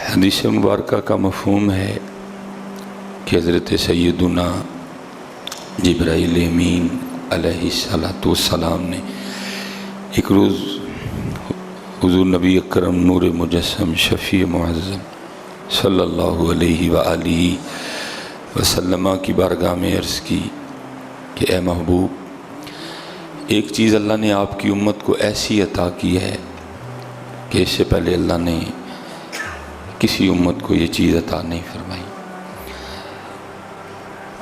حدیث مبارکہ کا مفہوم ہے کہ حضرت سیدنا جبرائیل امین علیہ السلام نے ایک روز حضور نبی اکرم نور مجسم شفیع معظم صلی اللہ علیہ وآلہ وسلم کی بارگاہ میں عرض کی کہ اے محبوب، ایک چیز اللہ نے آپ کی امت کو ایسی عطا کی ہے کہ اس سے پہلے اللہ نے کسی امت کو یہ چیز عطا نہیں فرمائی۔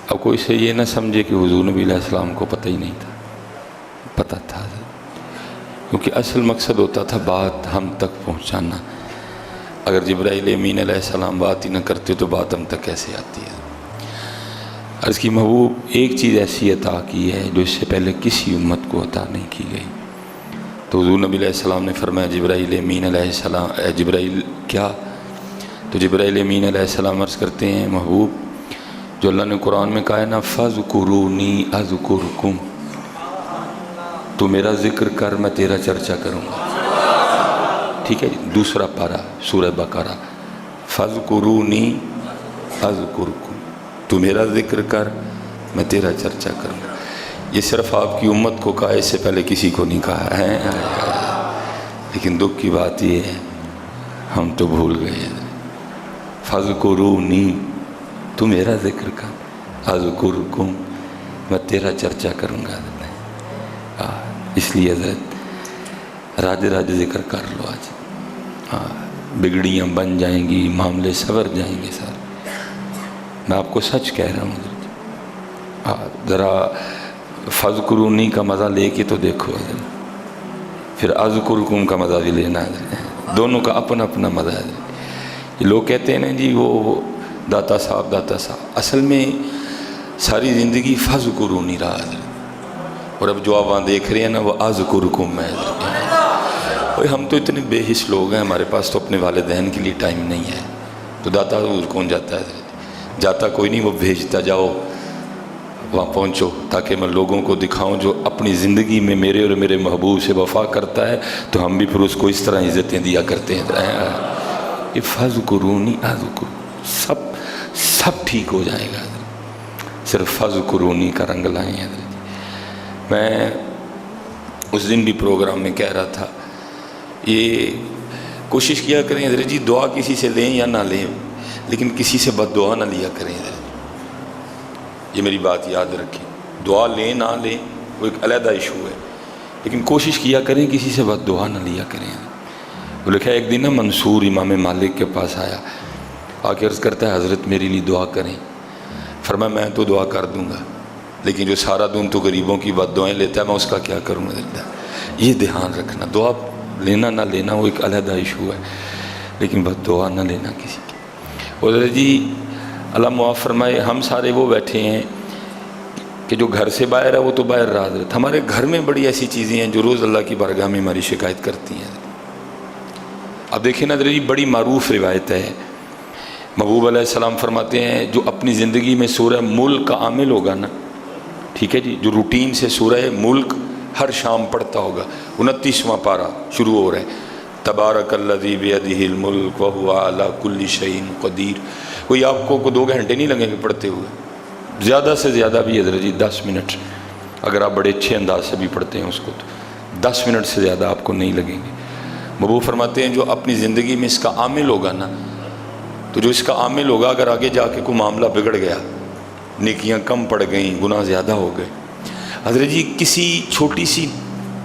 اب کوئی سے یہ نہ سمجھے کہ حضور نبی علیہ السلام کو پتہ ہی نہیں تھا، پتہ تھا، کیونکہ اصل مقصد ہوتا تھا بات ہم تک پہنچانا۔ اگر جبرائیل امین علیہ السلام بات ہی نہ کرتے تو بات ہم تک کیسے آتی ہے؟ عرض کی محبوب، ایک چیز ایسی عطا کی ہے جو اس سے پہلے کسی امت کو عطا نہیں کی گئی۔ تو حضور نبی علیہ السلام نے فرمایا جبرائیل امین علیہ السلام، اے جبرائیل کیا؟ تو جبرائیل امین علیہ السلام عرض کرتے ہیں محبوب، جو اللہ نے قرآن میں کہا ہے نا فَاذْكُرُونِي أَذْكُرْكُمْ، تو میرا ذکر کر میں تیرا چرچا کروں گا۔ ٹھیک ہے جی، دوسرا پارہ سورہ بقرہ، فَاذْكُرُونِي أَذْكُرْكُمْ، تو میرا ذکر کر میں تیرا چرچا کروں گا۔ یہ صرف آپ کی امت کو کہا، اس سے پہلے کسی کو نہیں کہا ہے۔ لیکن دکھ کی بات یہ ہے ہم تو بھول گئے ہیں۔ فَاذْكُرُونِي، تو میرا ذکر کر، اذکرکم، میں تیرا چرچا کروں گا۔ اس لیے حضرت راج ذکر کر لو آج، بگڑیاں بن جائیں گی، معاملے سور جائیں گے سارے۔ میں آپ کو سچ کہہ رہا ہوں حضرت، ذرا فَاذْكُرُونِی کا مزہ لے کے تو دیکھو حضرت، پھر اذکرکم کا مزہ بھی لینا حضرت، دونوں کا اپنا اپنا مزہ ہے۔ لوگ کہتے ہیں نا جی وہ داتا صاحب، اصل میں ساری زندگی فَاذْكُرُونِی رہا حضرت، اور اب جو آپ وہاں دیکھ رہے ہیں نا وہ اذکرکم ہے حضرت۔ ہم تو اتنے بے حس لوگ ہیں، ہمارے پاس تو اپنے والدین کے لیے ٹائم نہیں ہے، تو داتا حضور کون جاتا ہے حضرت؟ جاتا کوئی نہیں، وہ بھیجتا، جاؤ وہاں پہنچو تاکہ میں لوگوں کو دکھاؤں جو اپنی زندگی میں میرے اور میرے محبوب سے وفا کرتا ہے تو ہم بھی پھر اس کو اس طرح عزتیں دیا کرتے ہیں۔ یہ فَاذْكُرُونِی أَذْكُرْكُمْ، سب ٹھیک ہو جائے گا حضرت، صرف فَاذْكُرُونِی کا رنگ لائیں حضرت۔ میں اس دن بھی پروگرام میں کہہ رہا تھا، یہ کوشش کیا کریں حضرت جی، دعا کسی سے لیں یا نہ لیں، لیکن کسی سے بد دعا نہ لیا کریں حضرت، یہ میری بات یاد رکھیں۔ دعا لیں نہ لیں وہ ایک علیحدہ ایشو ہے، لیکن کوشش کیا کریں کسی سے بد دعا نہ لیا کریں۔ وہ لکھا ایک دن نا منصور امام مالک کے پاس آیا، آ کے عرض کرتا ہے حضرت میرے لیے دعا کریں۔ فرمایا میں تو دعا کر دوں گا، لیکن جو سارا دن تو غریبوں کی بد دعائیں لیتا ہے میں اس کا کیا کروں حضرت؟ یہ دھیان رکھنا، دعا لینا نہ لینا وہ ایک علیحدہ ایشو ہے، لیکن بد دعا نہ لینا کسی کی۔ حضرت جی اللہ معاف فرمائے، ہم سارے وہ بیٹھے ہیں کہ جو گھر سے باہر ہے وہ تو باہر رہا حضرت، ہمارے گھر میں بڑی ایسی چیزیں ہیں جو روز اللہ کی بارگاہ میں ہماری شکایت کرتی ہیں۔ اب دیکھیں نا حضرت جی، بڑی معروف روایت ہے، محبوب علیہ السلام فرماتے ہیں جو اپنی زندگی میں سورہ ملک کا عامل ہوگا نا، ٹھیک ہے جی، جو روٹین سے سورہ ملک ہر شام پڑھتا ہوگا، 29واں پارہ شروع ہو رہا ہے، تبارک الذی بیدہ الملک وہو علی کل شیء قدیر۔ کوئی آپ کو 2 گھنٹے نہیں لگیں گے پڑھتے ہوئے، زیادہ سے زیادہ بھی حضرت جی 10 منٹ، اگر آپ بڑے اچھے انداز سے بھی پڑھتے ہیں اس کو تو 10 منٹ سے زیادہ آپ کو نہیں لگیں گے۔ محبوب فرماتے ہیں جو اپنی زندگی میں اس کا عامل ہوگا نا، تو جو اس کا عامل ہوگا اگر آگے جا کے کوئی معاملہ بگڑ گیا، نیکیاں کم پڑ گئیں، گناہ زیادہ ہو گئے، حضرت جی کسی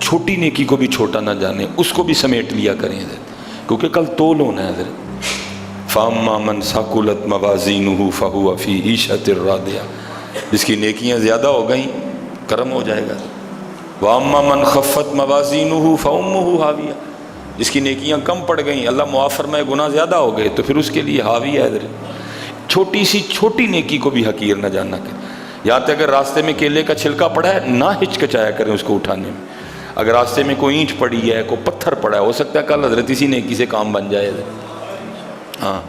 چھوٹی نیکی کو بھی چھوٹا نہ جانے، اس کو بھی سمیٹ لیا کریں حضرت، کیونکہ کل تول ہونا ہے حضرت۔ فَأَمَّا مَنْ ثَقُلَتْ مَوَازِينُهُ فَهُوَ فِي عِيشَةٍ رَاضِيَةٍ، جس کی نیکیاں زیادہ ہو گئیں کرم ہو جائے گا۔ وَأَمَّا مَنْ خَفَّتْ مَوَازِينُهُ فَأُمُّهُ هَاوِيَةٌ، جس کی نیکیاں کم پڑ گئیں، اللہ معاف فرمائے گناہ زیادہ ہو گئے تو پھر اس کے لیے حاوی ہے حضرت۔ چھوٹی نیکی کو بھی حقیر نہ جاننا کریں، یہاں تک اگر راستے میں کیلے کا چھلکا پڑا ہے نہ ہچکچایا کریں اس کو اٹھانے میں، اگر راستے میں کوئی اینٹ پڑی ہے، کوئی پتھر پڑا ہے، ہو سکتا ہے کل حضرت اسی نیکی سے کام بن جائے حضرت۔ ہاں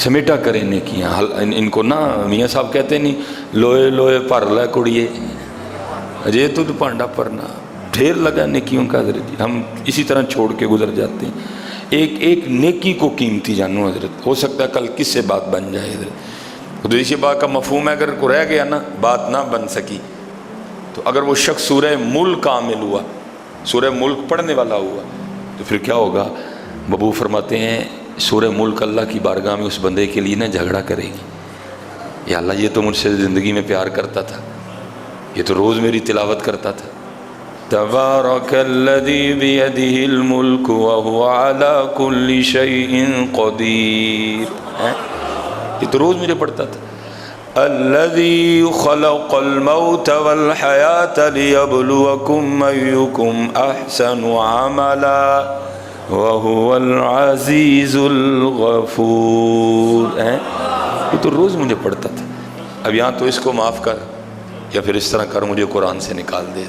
سمیٹا کریں نیکیاں، ان کو نہ میاں صاحب کہتے نہیں لوئے پر لے کڑیے، اجے تو پانڈا پرنا، ڈھیر لگا نیکیوں کا حضرت جی، ہم اسی طرح چھوڑ کے گزر جاتے ہیں۔ ایک نیکی کو قیمتی جانو حضرت. ہو سکتا ہے کل کس سے بات بن جائے حضرت. حدیث پاک کا مفہوم ہے اگر کوئی رہ گیا نا بات نہ بن سکی تو اگر وہ شخص سورہ ملک عامل ہوا, سورہ ملک پڑھنے والا ہوا, تو پھر کیا ہوگا؟ بابو فرماتے ہیں سورہ ملک اللہ کی بارگاہ میں اس بندے کے لیے نہ جھگڑا کرے گی, یا اللہ یہ تو مجھ سے زندگی میں پیار کرتا تھا, یہ تو روز میری تلاوت کرتا تھا. تبارک الذی بیدہ الملک وہو علی کل شیء قدیر, یہ تو روز مجھے پڑھتا تھا. الذی خلق الموت والحیاۃ لیبلوکم ایکم احسن عملا وہو العزیز الغفور. یہ تو روز مجھے پڑھتا تھا. اب یہاں تو اس کو معاف کر یا پھر اس طرح کر مجھے قرآن سے نکال دے.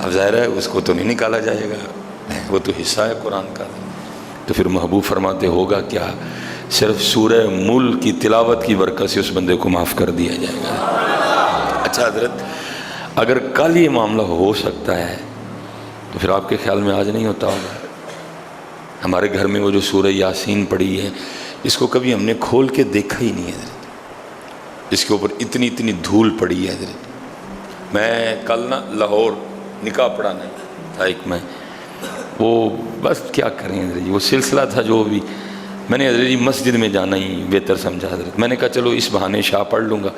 اب ظاہر ہے اس کو تو نہیں نکالا جائے گا, وہ تو حصہ ہے قرآن کا. تو پھر محبوب فرماتے ہوگا کیا؟ صرف سورہ ملک کی تلاوت کی برکت سے اس بندے کو معاف کر دیا جائے گا. اچھا حضرت, اگر کل یہ معاملہ ہو سکتا ہے تو پھر آپ کے خیال میں آج نہیں ہوتا ہوگا؟ ہمارے گھر میں وہ جو سورہ یاسین پڑھی ہے اس کو کبھی ہم نے کھول کے دیکھا ہی نہیں ہے حضرت. اس کے اوپر اتنی دھول پڑی ہے حضرت. میں کل نا لاہور نکاح پڑھانا تھا ایک, میں وہ بس کیا کریں حضرت جی, وہ سلسلہ تھا جو بھی, میں نے حضرت جی مسجد میں جانا ہی بہتر سمجھا حضرت. میں نے کہا چلو اس بہانے شاہ پڑھ لوں گا,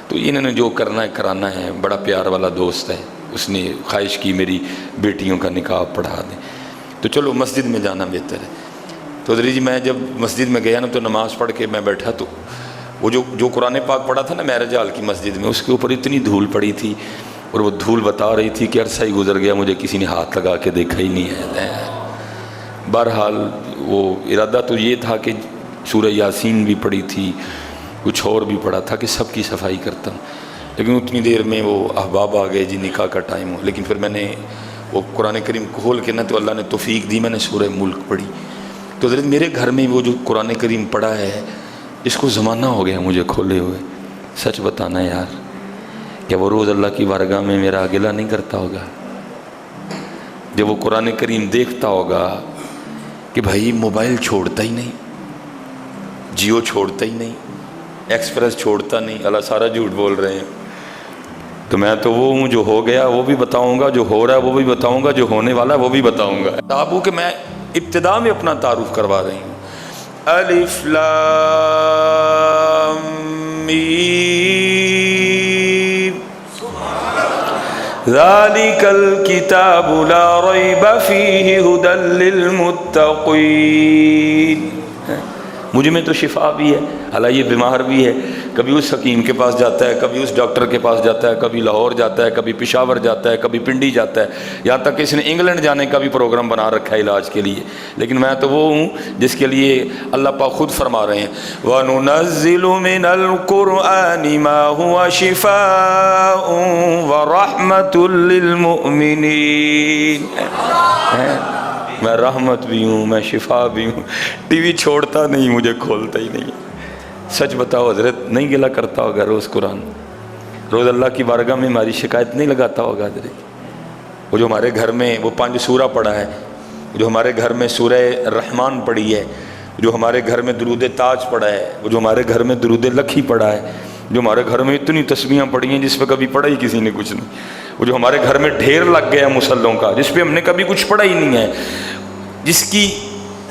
تو انہوں نے جو کرنا ہے کرانا ہے, بڑا پیار والا دوست ہے, اس نے خواہش کی میری بیٹیوں کا نکاح پڑھا دیں, تو چلو مسجد میں جانا بہتر ہے. تو حضرت جی میں جب مسجد میں گیا نا تو نماز پڑھ کے میں بیٹھا, تو وہ جو قرآن پاک پڑھا تھا نا معراج حال کی مسجد میں, اس کے اوپر اتنی دھول پڑی تھی, اور وہ دھول بتا رہی تھی کہ عرصہ ہی گزر گیا مجھے کسی نے ہاتھ لگا کے دیکھا ہی نہیں ہے. بہرحال وہ ارادہ تو یہ تھا کہ سورہ یاسین بھی پڑھی تھی, کچھ اور بھی پڑھا تھا کہ سب کی صفائی کرتا ہوں, لیکن اتنی دیر میں وہ احباب آ گئے جی نکاح کا ٹائم ہو. لیکن پھر میں نے وہ قرآن کریم کھول کے نا تو اللہ نے توفیق دی, میں نے سورہ ملک پڑھی. تو حضرت میرے گھر میں وہ جو قرآن کریم پڑھا ہے اس کو زمانہ ہو گیا مجھے کھولے ہوئے. سچ بتانا یار, کیا وہ روز اللہ کی بارگاہ میں میرا گلہ نہیں کرتا ہوگا جب وہ قرآن کریم دیکھتا ہوگا کہ بھائی موبائل چھوڑتا ہی نہیں, جیو چھوڑتا ہی نہیں, ایکسپریس چھوڑتا نہیں, اللہ سارا جھوٹ بول رہے ہیں. تو میں تو وہ ہوں جو ہو گیا وہ بھی بتاؤں گا, جو ہو رہا ہے وہ بھی بتاؤں گا, جو ہونے والا ہے وہ بھی بتاؤں گا. ابو کہ میں ابتدا میں اپنا تعارف کروا رہی ہوں. الف لام میم ذالک الکتاب لا ریب فیہ ھدی للمتقین. مجھ میں تو شفا بھی ہے, حالانکہ یہ بیمار بھی ہے, کبھی اس حکیم کے پاس جاتا ہے, کبھی اس ڈاکٹر کے پاس جاتا ہے, کبھی لاہور جاتا ہے, کبھی پشاور جاتا ہے, کبھی پنڈی جاتا ہے, یہاں تک کہ اس نے انگلینڈ جانے کا بھی پروگرام بنا رکھا ہے علاج کے لیے. لیکن میں تو وہ ہوں جس کے لیے اللہ پاک خود فرما رہے ہیں وَنُنَزِّلُ مِنَ الْقُرْآنِ مَا هُوَ شِفَاءٌ وَرَحْمَةٌ لِّلْمُؤْمِنِينَ. میں رحمت بھی ہوں, میں شفا بھی ہوں. ٹی وی چھوڑتا نہیں, مجھے کھولتا ہی نہیں. سچ بتاؤ حضرت, نہیں گلا کرتا ہوگا روز قرآن, روز اللہ کی بارگاہ میں ہماری شکایت نہیں لگاتا ہوگا حضرت. وہ جو ہمارے گھر میں وہ 5 سورہ پڑھا ہے, جو ہمارے گھر میں سورہ رحمان پڑھی ہے, جو ہمارے گھر میں درود تاج پڑھا ہے, وہ جو ہمارے گھر میں درود لکھی پڑھا ہے, جو ہمارے گھر میں اتنی تسبیحاں پڑھی ہیں جس پہ کبھی پڑھا ہی کسی نے کچھ نہیں, وہ جو ہمارے گھر میں ڈھیر لگ گیا مصلوں کا جس پہ ہم نے کبھی کچھ پڑھا ہی نہیں ہے, جس کی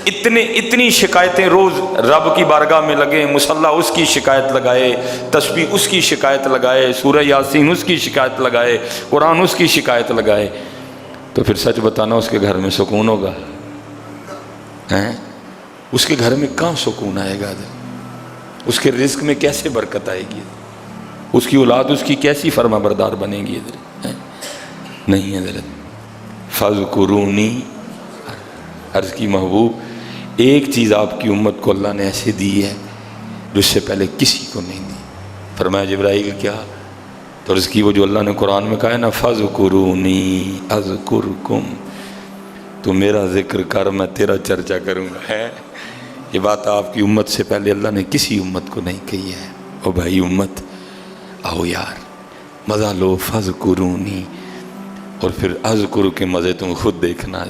اتنی شکایتیں روز رب کی بارگاہ میں لگے, مصلی اس کی شکایت لگائے, تسبیح اس کی شکایت لگائے, سورہ یاسین اس کی شکایت لگائے, قرآن اس کی شکایت لگائے, تو پھر سچ بتانا اس کے گھر میں سکون ہوگا؟ اس کے گھر میں کہاں سکون آئے گا؟ اس کے رزق میں کیسے برکت آئے گی؟ اس کی اولاد اس کی کیسی فرما بردار بنے گی؟ نہیں حضرت. فَاذْكُرُونِي, عرض کی محبوب ایک چیز آپ کی امت کو اللہ نے ایسے دی ہے جو اس سے پہلے کسی کو نہیں دی. فرمایا جبرائیل کیا؟ تو عرض کی وہ جو اللہ نے قرآن میں کہا ہے نا فَاذْكُرُونِي أَذْكُرْكُمْ, تو میرا ذکر کر میں تیرا چرچا کروں گا. ہے یہ بات آپ کی امت سے پہلے اللہ نے کسی امت کو نہیں کہی ہے. او بھائی امت آؤ یار مزہ لو, فَاذْكُرُونِي, اور پھر اذکر کے مزے تم خود دیکھنا.